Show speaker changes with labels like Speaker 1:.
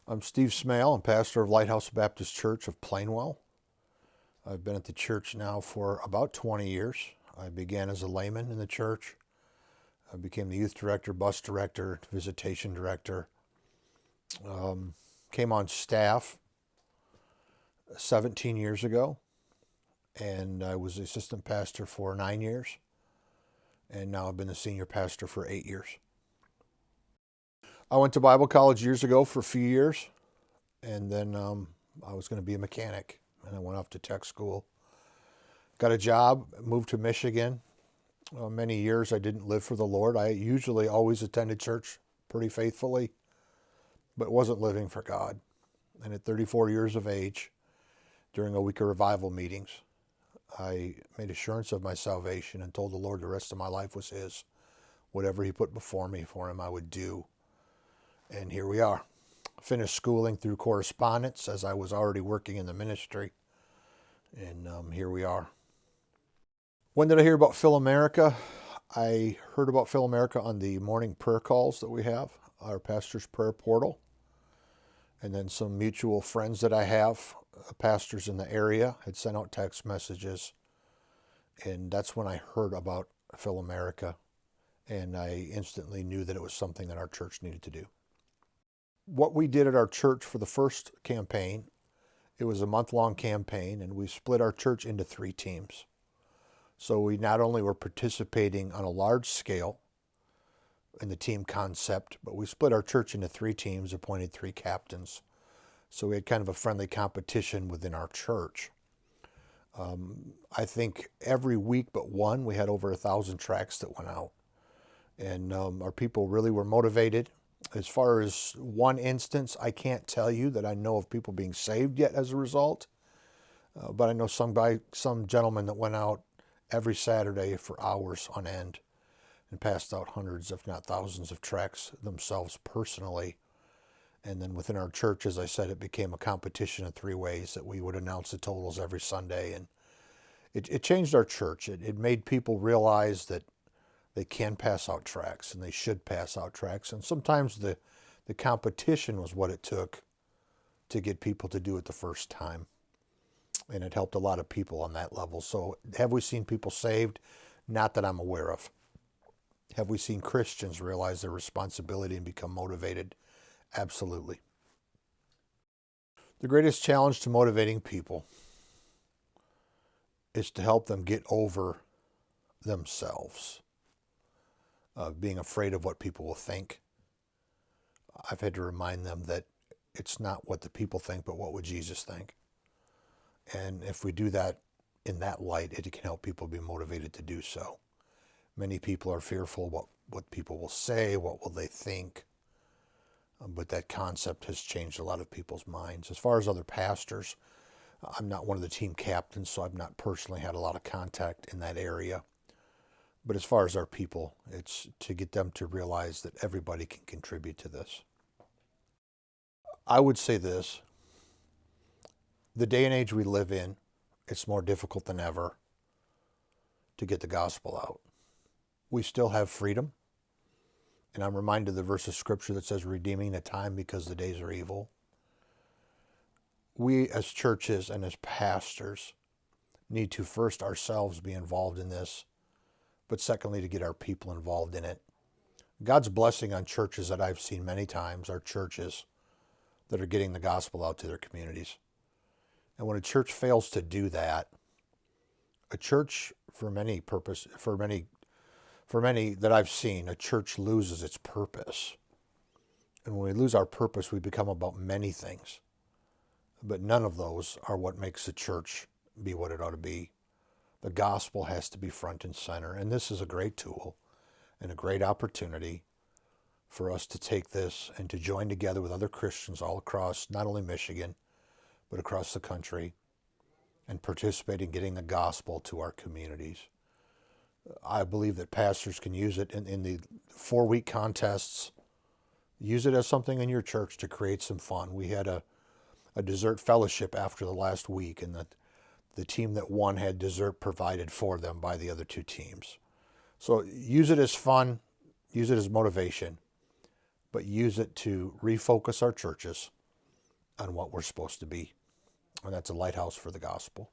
Speaker 1: I'm Steve Smail. I'm pastor of Lighthouse Baptist Church of Plainwell. I've been at the church now for about 20 years. I began as a layman in the church. I became the youth director, bus director, visitation director. Came on staff 17 years ago, and I was the assistant pastor for 9 years, and now I've been the senior pastor for 8 years. I went to Bible college years ago for a few years, and then I was going to be a mechanic, and I went off to tech school. Got a job, moved to Michigan. Many years I didn't live for the Lord. I usually always attended church pretty faithfully, but wasn't living for God. And at 34 years of age, during a week of revival meetings, I made assurance of my salvation and told the Lord the rest of my life was His. Whatever He put before me for Him, I would do. And here we are. Finished schooling through correspondence as I was already working in the ministry. And here we are. When did I hear about Fill America? I heard about Fill America on the morning prayer calls that we have, our pastor's prayer portal. And then some mutual friends that I have, pastors in the area, had sent out text messages. And that's when I heard about Fill America. And I instantly knew that it was something that our church needed to do. What we did at our church for the first campaign, it was a month-long campaign, and we split our church into 3 teams. So we not only were participating on a large scale in the team concept, but we split our church into 3 teams, appointed 3 captains. So we had kind of a friendly competition within our church. I think every week but one, we had over 1,000 tracts that went out. And our people really were motivated. As far as one instance, I can't tell you that I know of people being saved yet as a result. But I know some gentleman that went out every Saturday for hours on end and passed out hundreds, if not thousands, of tracts themselves personally. And then within our church, as I said, it became a competition in 3 ways that we would announce the totals every Sunday. And it changed our church. It made people realize that they can pass out tracts, and they should pass out tracts. And sometimes the competition was what it took to get people to do it the first time. And it helped a lot of people on that level. So have we seen people saved? Not that I'm aware of. Have we seen Christians realize their responsibility and become motivated? Absolutely. The greatest challenge to motivating people is to help them get over themselves. Being afraid of what people will think. I've had to remind them that it's not what the people think, but what would Jesus think. And if we do that in that light, it can help people be motivated to do so. Many people are fearful what people will say, what will they think. But that concept has changed a lot of people's minds. As far as other pastors, I'm not one of the team captains, so I've not personally had a lot of contact in that area. But as far as our people, it's to get them to realize that everybody can contribute to this. I would say this. The day and age we live in, it's more difficult than ever to get the gospel out. We still have freedom. And I'm reminded of the verse of Scripture that says, redeeming the time because the days are evil. We as churches and as pastors need to first ourselves be involved in this, but secondly, to get our people involved in it. God's blessing on churches that I've seen many times are churches that are getting the gospel out to their communities. And when a church fails to do that, a church, for many that I've seen, a church loses its purpose. And when we lose our purpose, we become about many things. But none of those are what makes the church be what it ought to be. The gospel has to be front and center. And this is a great tool and a great opportunity for us to take this and to join together with other Christians all across, not only Michigan, but across the country, and participate in getting the gospel to our communities. I believe that pastors can use it in the 4-week contests. Use it as something in your church to create some fun. We had a dessert fellowship after the last week, and the team that won had dessert provided for them by the other 2 teams. So use it as fun, use it as motivation, but use it to refocus our churches on what we're supposed to be. And that's a lighthouse for the gospel.